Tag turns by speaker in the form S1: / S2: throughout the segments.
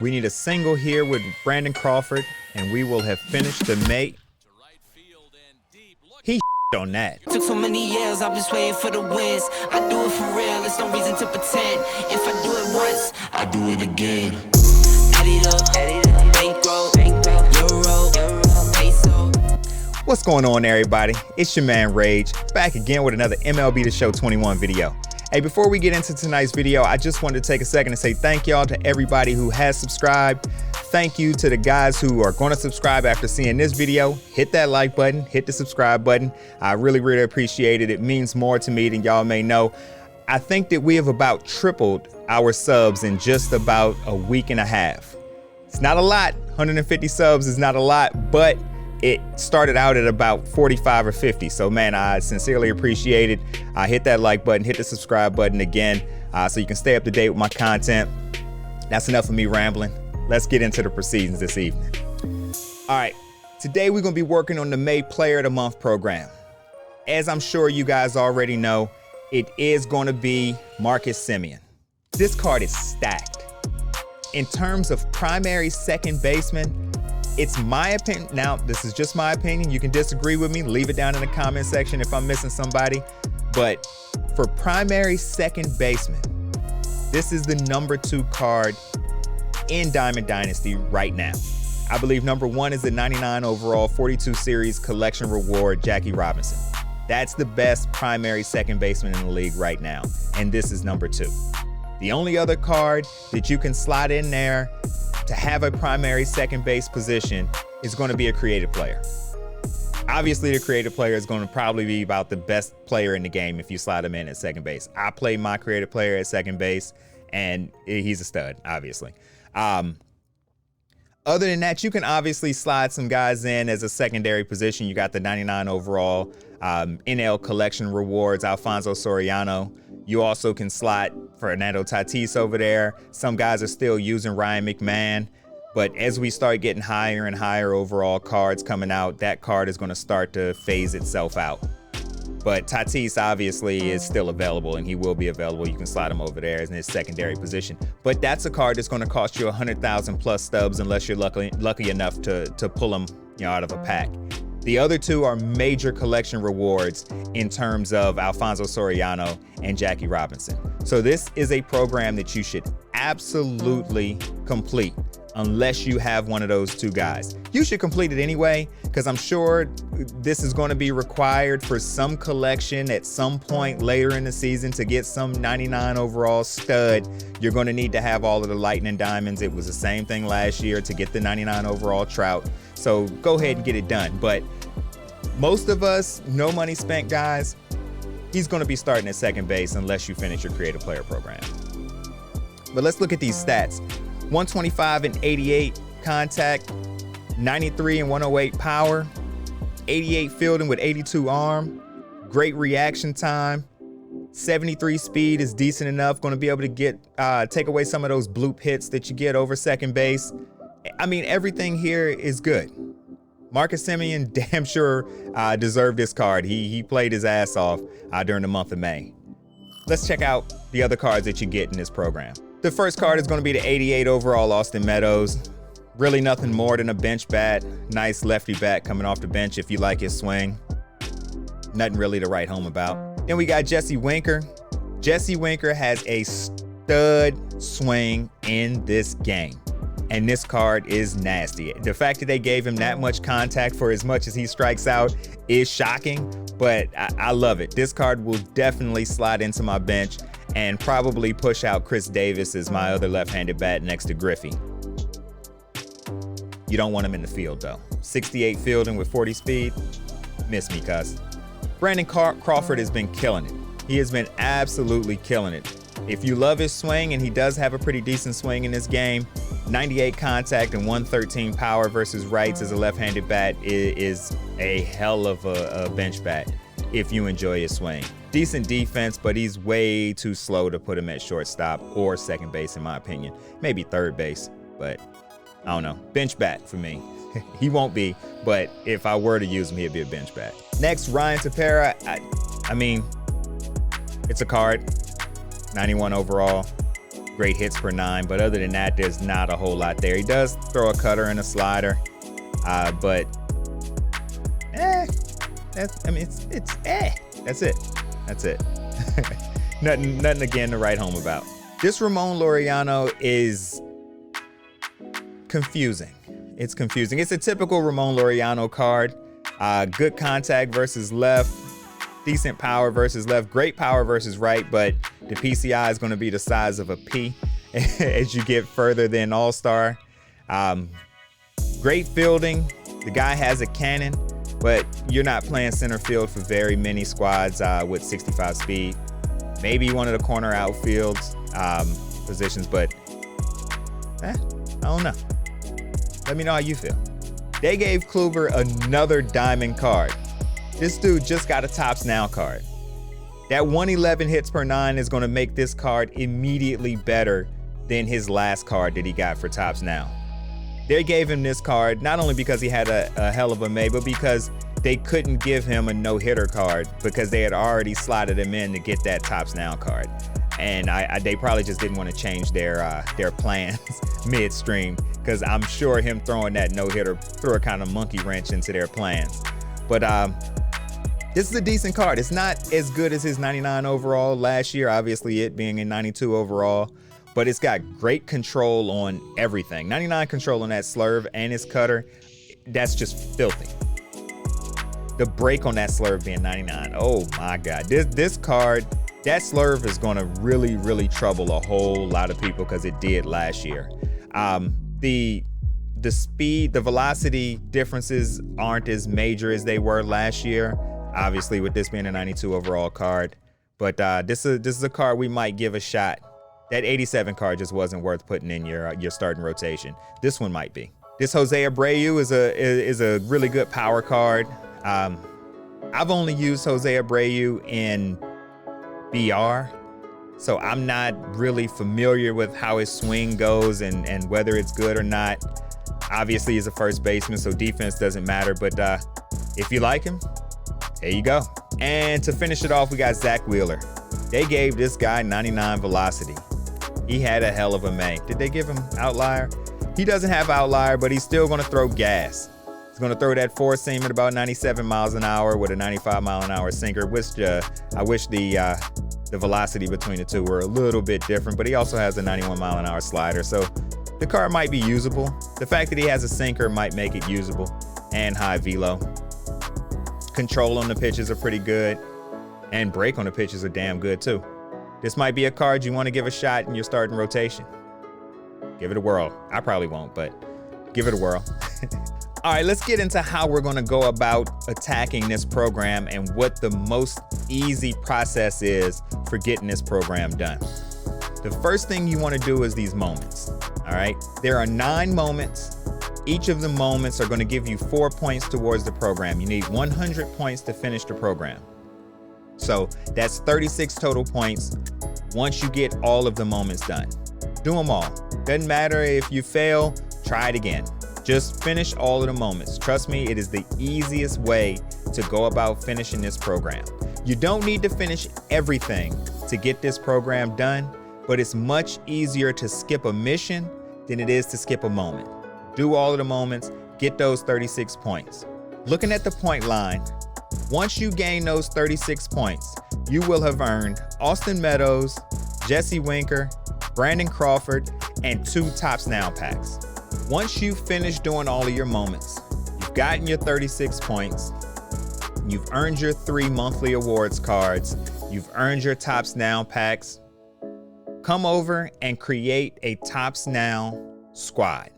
S1: We need a single here with Brandon Crawford, and we will have finished the May. He on that.
S2: Took so many years, I'm just waiting for the wins. I do it for real, there's no reason to pretend. If I do it once, I do it again. Add it up, bankroll, euro, peso.
S1: What's going on, everybody? It's your man Rage, back again with another MLB The Show 21 video. Hey, before we get into tonight's video, I just wanted to take a second to say thank y'all to everybody who has subscribed. Thank you to the guys who are going to subscribe after seeing this video. Hit that like button, hit the subscribe button. I really appreciate it. It means more to me than y'all may know. I think that we have about tripled our subs in just about a week and a half. It's not a lot. 150 subs is not a lot, but it started out at about 45 or 50. So man, I sincerely appreciate it. Hit that like button, hit the subscribe button again, so you can stay up to date with my content. That's enough of me rambling. Let's get into the proceedings this evening. All right, today we're gonna be working on the May Player of the Month program. As I'm sure you guys already know, it is gonna be Marcus Simien. This card is stacked. In terms of primary second baseman, it's my opinion. Now, this is just my opinion. You can disagree with me. Leave it down in the comment section if I'm missing somebody. But for primary second baseman, this is the #2 card in Diamond Dynasty right now. I believe #1 is the 99 overall 42 series collection reward, Jackie Robinson. That's the best primary second baseman in the league right now. And this is #2. The only other card that you can slot in there to have a primary second base position is going to be a creative player. Obviously, the creative player is going to probably be about the best player in the game if you slide him in at second base. I play my creative player at second base, and he's a stud, obviously. Other than that, you can obviously slide some guys in as a secondary position. You got the 99 overall NL collection rewards, Alfonso Soriano. You also can slot Fernando Tatis over there. Some guys are still using Ryan McMahon, but as we start getting higher and higher overall cards coming out, that card is going to start to phase itself out. But Tatis obviously is still available, and he will be available. You can slide him over there in his secondary position. But that's a card that's going to cost you 100,000 plus stubs unless you're lucky enough to pull him, out of a pack. The other two are major collection rewards in terms of Alfonso Soriano and Jackie Robinson. So this is a program that you should absolutely complete unless you have one of those two guys. You should complete it anyway, because I'm sure this is going to be required for some collection at some point later in the season to get some 99 overall stud. You're going to need to have all of the Lightning Diamonds. It was the same thing last year to get the 99 overall Trout. So go ahead and get it done. But most of us, no money spent guys, he's going to be starting at second base unless you finish your creative player program. But let's look at these stats. 125 and 88 contact, 93 and 108 power, 88 fielding with 82 arm, great reaction time, 73 speed is decent enough, going to be able to get take away some of those bloop hits that you get over second base. I mean, everything here is good. Marcus Simien damn sure deserved this card. He played his ass off during the month of May. Let's check out the other cards that you get in this program. The first card is going to be the 88 overall Austin Meadows. Really nothing more than a bench bat. Nice lefty bat coming off the bench if you like his swing. Nothing really to write home about. Then we got Jesse Winker. Jesse Winker has a stud swing in this game. And this card is nasty. The fact that they gave him that much contact for as much as he strikes out is shocking, but I love it. This card will definitely slide into my bench and probably push out Chris Davis as my other left-handed bat next to Griffey. You don't want him in the field though. 68 fielding with 40 speed, miss me cuz. Brandon Crawford has been killing it. He has been absolutely killing it. If you love his swing, and he does have a pretty decent swing in this game, 98 contact and 113 power versus rights as a left-handed bat is a hell of a bench bat if you enjoy his swing. Decent defense, but he's way too slow to put him at shortstop or second base in my opinion. Maybe third base, but I don't know. Bench bat for me. He won't be, but if I were to use him, he'd be a bench bat. Next, Ryan Tepera. I mean, it's a card. 91 overall. great hits per 9, but other than that, there's not a whole lot there. He does throw a cutter and a slider, but that's it. That's it. nothing again to write home about. This Ramon Laureano is confusing. It's confusing. It's a typical Ramon Laureano card. Good contact versus left, decent power versus left, great power versus right, but the PCI is going to be the size of a P as you get further than All-Star. Great fielding. The guy has a cannon, but you're not playing center field for very many squads with 65 speed. Maybe one of the corner outfields positions, but I don't know. Let me know how you feel. They gave Kluber another diamond card. This dude just got a Topps Now card. That 111 hits per 9 is going to make this card immediately better than his last card that he got for Topps Now. They gave him this card not only because he had a hell of a May, but because they couldn't give him a no-hitter card because they had already slotted him in to get that Topps Now card. And they probably just didn't want to change their plans midstream, because I'm sure him throwing that no-hitter threw a kind of monkey wrench into their plans. But this is a decent card. It's not as good as his 99 overall last year, obviously it being a 92 overall, but it's got great control on everything. 99 control on that slurve and his cutter, that's just filthy. The break on that slurve being 99, oh my God. This card, that slurve is gonna really, really trouble a whole lot of people because it did last year. The speed, the velocity differences aren't as major as they were last year, obviously with this being a 92 overall card, but this is a card we might give a shot. That 87 card just wasn't worth putting in your starting rotation. This one might be. This Jose Abreu is a really good power card. I've only used Jose Abreu in BR, so I'm not really familiar with how his swing goes and whether it's good or not. Obviously, he's a first baseman, so defense doesn't matter, but if you like him, there you go. And to finish it off, we got Zach Wheeler. They gave this guy 99 velocity. He had a hell of a May. Did they give him outlier? He doesn't have outlier, but he's still going to throw gas. He's going to throw that four-seam at about 97 miles an hour with a 95-mile-an-hour sinker, which I wish the velocity between the two were a little bit different, but he also has a 91-mile-an-hour slider, so the card might be usable. The fact that he has a sinker might make it usable, and high velo. Control on the pitches are pretty good, and break on the pitches are damn good too. This might be a card you want to give a shot in your starting rotation. Give it a whirl. I probably won't, but give it a whirl. All right, let's get into how we're going to go about attacking this program and what the most easy process is for getting this program done. The first thing you want to do is these moments. All right, there are 9 moments. Each of the moments are going to give you 4 points towards the program. You need 100 points to finish the program. So that's 36 total points once you get all of the moments done. Do them all. Doesn't matter if you fail, try it again. Just finish all of the moments. Trust me, it is the easiest way to go about finishing this program. You don't need to finish everything to get this program done, but it's much easier to skip a mission than it is to skip a moment. Do all of the moments, get those 36 points. Looking at the point line, once you gain those 36 points, you will have earned Austin Meadows, Jesse Winker, Brandon Crawford, and 2 Topps Now packs. Once you finish doing all of your moments, you've gotten your 36 points, you've earned your 3 monthly awards cards, you've earned your Topps Now packs, come over and create a Topps Now squad.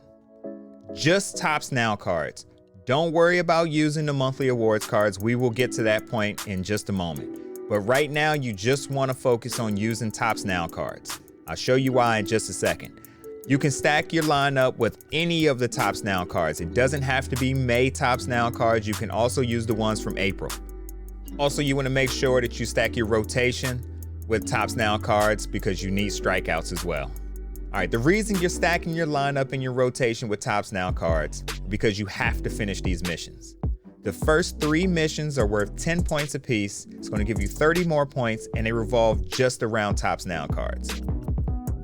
S1: Just Topps Now cards. Don't worry about using the monthly awards cards. We will get to that point in just a moment. But right now, you just want to focus on using Topps Now cards. I'll show you why in just a second. You can stack your lineup with any of the Topps Now cards. It doesn't have to be May Topps Now cards. You can also use the ones from April. Also, you want to make sure that you stack your rotation with Topps Now cards because you need strikeouts as well. All right, the reason you're stacking your lineup and your rotation with Topps Now cards is because you have to finish these missions. The first 3 missions are worth 10 points apiece. It's going to give you 30 more points, and they revolve just around Topps Now cards.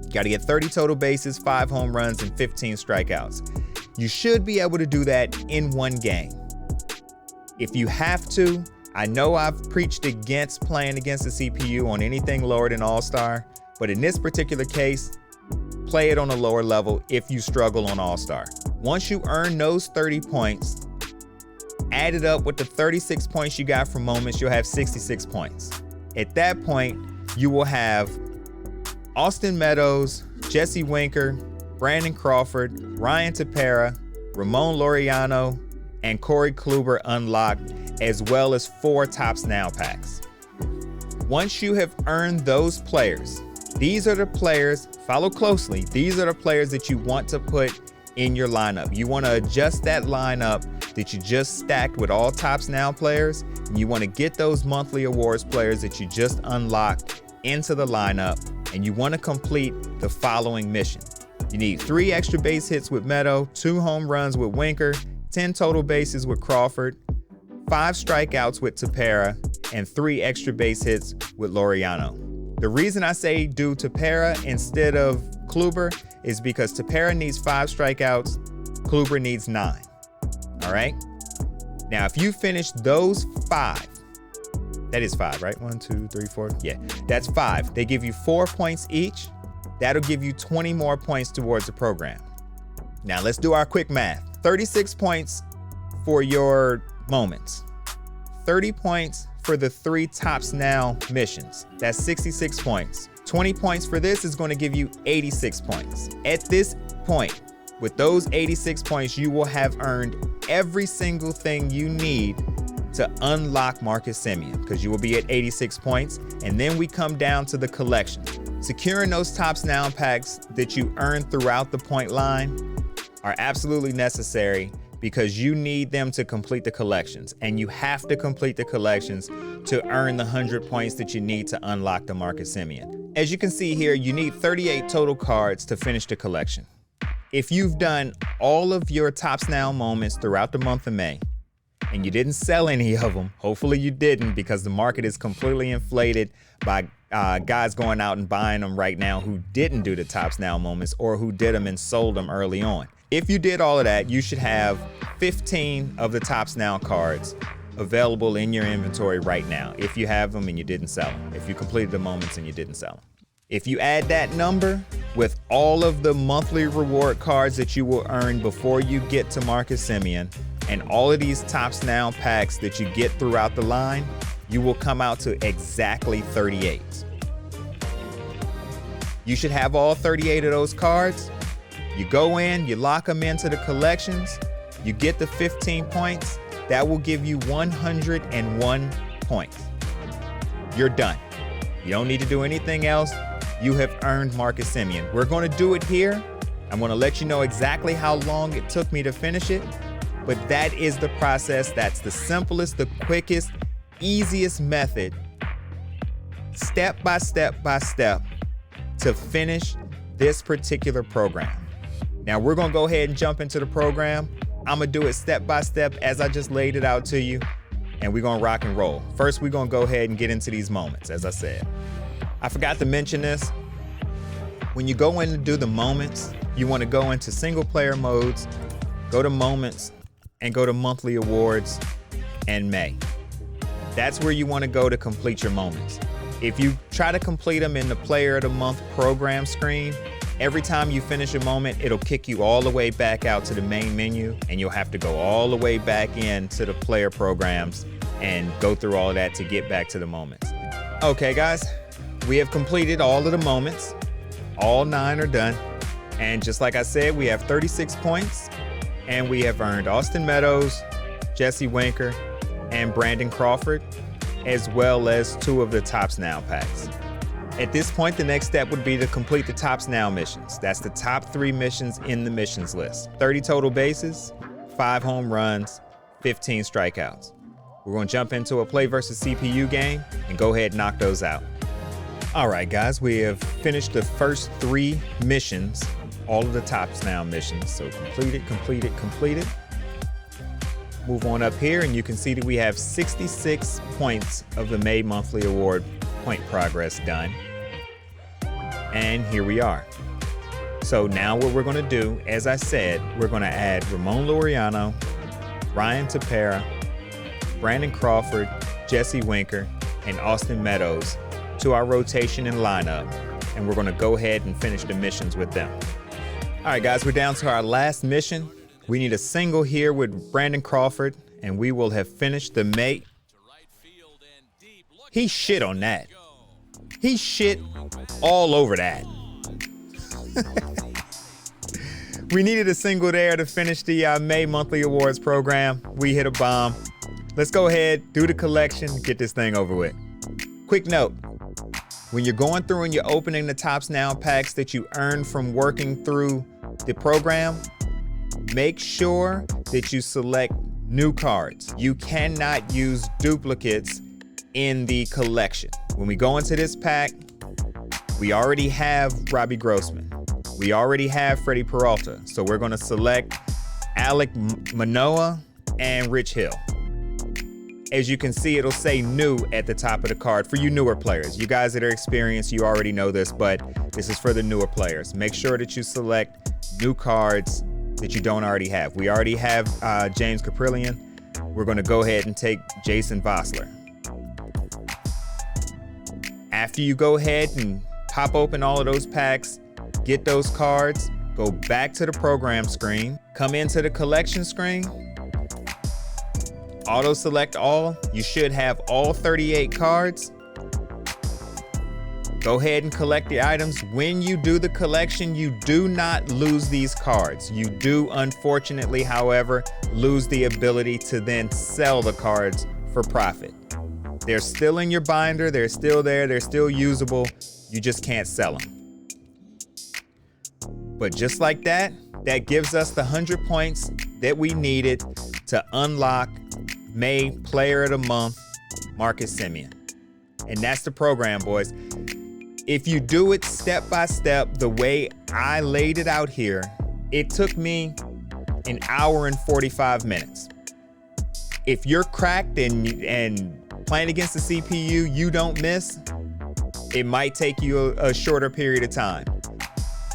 S1: You got to get 30 total bases, 5 home runs, and 15 strikeouts. You should be able to do that in one game. If you have to, I know I've preached against playing against the CPU on anything lower than All-Star, but in this particular case, play it on a lower level if you struggle on All-Star. Once you earn those 30 points, add it up with the 36 points you got from moments, you'll have 66 points. At that point, you will have Austin Meadows, Jesse Winker, Brandon Crawford, Ryan Tepera, Ramon Laureano, and Corey Kluber unlocked, as well as 4 Topps Now packs. Once you have earned those players, these are the players, follow closely, these are the players that you want to put in your lineup. You want to adjust that lineup that you just stacked with all Topps Now players, and you want to get those monthly awards players that you just unlocked into the lineup, and you want to complete the following mission. You need 3 extra base hits with Meadow, 2 home runs with Winker, 10 total bases with Crawford, 5 strikeouts with Tepera, and 3 extra base hits with Laureano. The reason I say do Tepera instead of Kluber is because Tepera needs 5 strikeouts, Kluber needs 9. All right? Now, if you finish those 5, that is 5, right? 1, 2, 3, 4. Yeah, that's 5. They give you 4 points each. That'll give you 20 more points towards the program. Now, let's do our quick math. 36 points for your moments. 30 points for the 3 Topps Now missions. That's 66 points. 20 points for this is going to give you 86 points. At this point, with those 86 points, you will have earned every single thing you need to unlock Marcus Simien, because you will be at 86 points. And then we come down to the collection. Securing those Topps Now packs that you earn throughout the point line are absolutely necessary, because you need them to complete the collections, and you have to complete the collections to earn the 100 points that you need to unlock the Marcus Simien. As you can see here, you need 38 total cards to finish the collection. If you've done all of your Topps Now moments throughout the month of May, and you didn't sell any of them, hopefully you didn't, because the market is completely inflated by guys going out and buying them right now who didn't do the Topps Now moments, or who did them and sold them early on. If you did all of that, you should have 15 of the Topps Now cards available in your inventory right now, if you have them and you didn't sell them, if you completed the moments and you didn't sell them. If you add that number with all of the monthly reward cards that you will earn before you get to Marcus Simien, and all of these Topps Now packs that you get throughout the line, you will come out to exactly 38. You should have all 38 of those cards. You go in, you lock them into the collections, you get the 15 points. That will give you 101 points. You're done. You don't need to do anything else. You have earned Marcus Simien. We're going to do it here. I'm going to let you know exactly how long it took me to finish it, but that is the process. That's the simplest, the quickest, easiest method, step by step by step, to finish this particular program. Now we're going to go ahead and jump into the program. I'm going to do it step by step as I just laid it out to you, and we're going to rock and roll. First, we're going to go ahead and get into these moments, as I said. I forgot to mention this. When you go in to do the moments, you want to go into single player modes, go to moments, and go to monthly awards and May. That's where you want to go to complete your moments. If you try to complete them in the Player of the Month program screen, every time you finish a moment, it'll kick you all the way back out to the main menu, and you'll have to go all the way back into the player programs and go through all of that to get back to the moments. Okay, guys, we have completed all of the moments. All 9 are done. And just like I said, we have 36 points, and we have earned Austin Meadows, Jesse Winker, and Brandon Crawford, as well as 2 of the Topps Now packs. At this point, the next step would be to complete the Topps Now missions. That's the top 3 missions in the missions list. 30 total bases, 5 home runs, 15 strikeouts. We're going to jump into a play versus CPU game and go ahead and knock those out. All right, guys, we have finished the first 3 missions, all of the Topps Now missions. So completed. Move on up here, and you can see that we have 66 points of the May Monthly Award point progress done. And here we are. So now what we're gonna do, as I said, we're gonna add Ramon Laureano, Ryan Tepera, Brandon Crawford, Jesse Winker, and Austin Meadows to our rotation and lineup. And we're gonna go ahead and finish the missions with them. All right, guys, we're down to our last mission. We need a single here with Brandon Crawford, and we will have finished the mate. He shit on that. He shit all over that. We needed a single there to finish the May monthly awards program. We hit a bomb. Let's go ahead, do the collection, get this thing over with. Quick note, when you're going through and you're opening the Topps Now packs that you earned from working through the program, make sure that you select new cards. You cannot use duplicates in the collection. When we go into this pack, we already have Robbie Grossman. We already have Freddie Peralta. So we're gonna select Alek Manoah and Rich Hill. As you can see, it'll say new at the top of the card for you newer players. You guys that are experienced, you already know this, but this is for the newer players. Make sure that you select new cards that you don't already have. We already have James Caprillion. We're gonna go ahead and take Jason Vossler. After you go ahead and pop open all of those packs, get those cards, go back to the program screen, come into the collection screen, auto select all. You should have all 38 cards. Go ahead and collect the items. When you do the collection, you do not lose these cards. You do, unfortunately, however, lose the ability to then sell the cards for profit. They're still in your binder, they're still there, they're still usable. You just can't sell them. But just like that, that gives us the 100 points that we needed to unlock May Player of the Month, Marcus Simien. And that's the program, boys. If you do it step by step, the way I laid it out here, it took me an hour and 45 minutes. If you're cracked and playing against the CPU, you don't miss, it might take you a shorter period of time.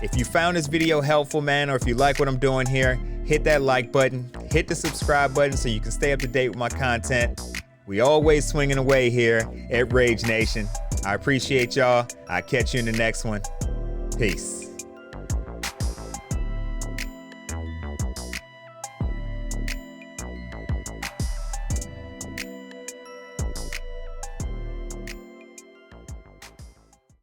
S1: If you found this video helpful, man, or if you like what I'm doing here, hit that like button, hit the subscribe button so you can stay up to date with my content. We always swinging away here at Rage Nation. I appreciate y'all. I'll catch you in the next one. Peace.